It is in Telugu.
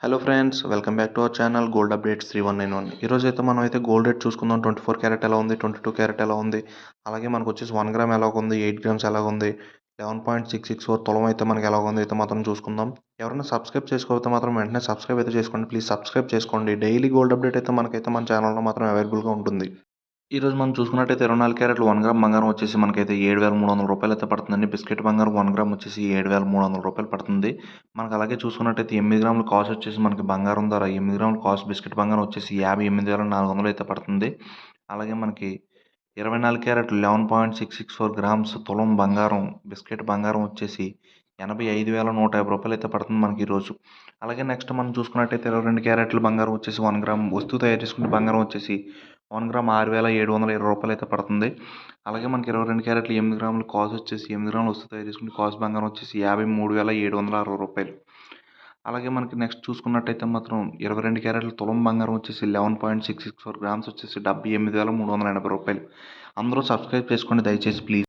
Hello friends, welcome back to our channel gold updates 3191. ఈరోజు అయితే మనం అయితే గోల్డ్ రేట్ చూసుకుందాం. 24 క్యారెట్ ఎలా ఉంది, 22 క్యారెట్ ఎలా ఉంది, అలాగే మనకు వచ్చేసి 1 గ్రామ్ ఎలా ఉంది, 8 గ్రామ్స్ ఎలా ఉంది, 11.664 తులం అయితే మనకి ఎలా ఉంది అయితే మాత్రం చూసుకుందాం. ఎవరైనా సబ్స్క్రైబ్ చేసుకోకపోతే మాత్రం వెంటనే సబ్స్క్రైబ్ అయితే చేసుకోండి. ప్లీజ్ సబ్స్క్రైబ్ చేసుకోండి. డైలీ గోల్డ్ అప్డేట్ అయితే మనకైతే మన ఛానల్లో మాత్రం అవైలబుల్గా ఉంటుంది. ఈరోజు మనం చూసుకున్నట్టయితే 24 క్యారెట్లు 1 గ్రామ్ బంగారం వచ్చేసి మనకైతే 7,300 రూపాయలు అయితే పడుతుందండి. బిస్కెట్ బంగారం 1 గ్రామ్ వచ్చేసి 7,300 రూపాయలు పడుతుంది. మనకు అలాగే చూసుకున్నట్టయితే 8 గ్రాముల కాస్ట్ వచ్చేసి మనకి బంగారం ధర 8 గ్రాముల కాస్ట్ బిస్కెట్ బంగారం వచ్చేసి 58,400 అయితే పడుతుంది. అలాగే మనకి 24 క్యారెట్లు 11.664 గ్రామ్స్ తులం బంగారం బిస్కెట్ బంగారం వచ్చేసి 85,150 రూపాయలు అయితే పడుతుంది మనకి ఈరోజు. అలాగే నెక్స్ట్ మనం చూసుకున్నట్టయితే 22 క్యారెట్ల బంగారం వచ్చేసి 1 గ్రామ్ వస్తువు తయారు చేసుకునే బంగారం వచ్చేసి 1 గ్రామ్ 6,720 రూపాయలు అయితే పడుతుంది. అలాగే మనకి 22 క్యారెట్లు 8 గ్రాముల కాస్ట్ వచ్చేసి 8 గ్రాముల వస్తువు తయారు చేసుకునే కాస్ట్ బంగారం వచ్చేసి 53,760 రూపాయలు. అలాగే మనకి నెక్స్ట్ చూసుకున్నట్టయితే మాత్రం 22 క్యారెట్ల తులం బంగారం వచ్చేసి 11.664 గ్రామ్స్ వచ్చేసి 78,380 రూపాయలు. అందరూ సబ్స్క్రైబ్ చేసుకోండి దయచేసి ప్లీజ్.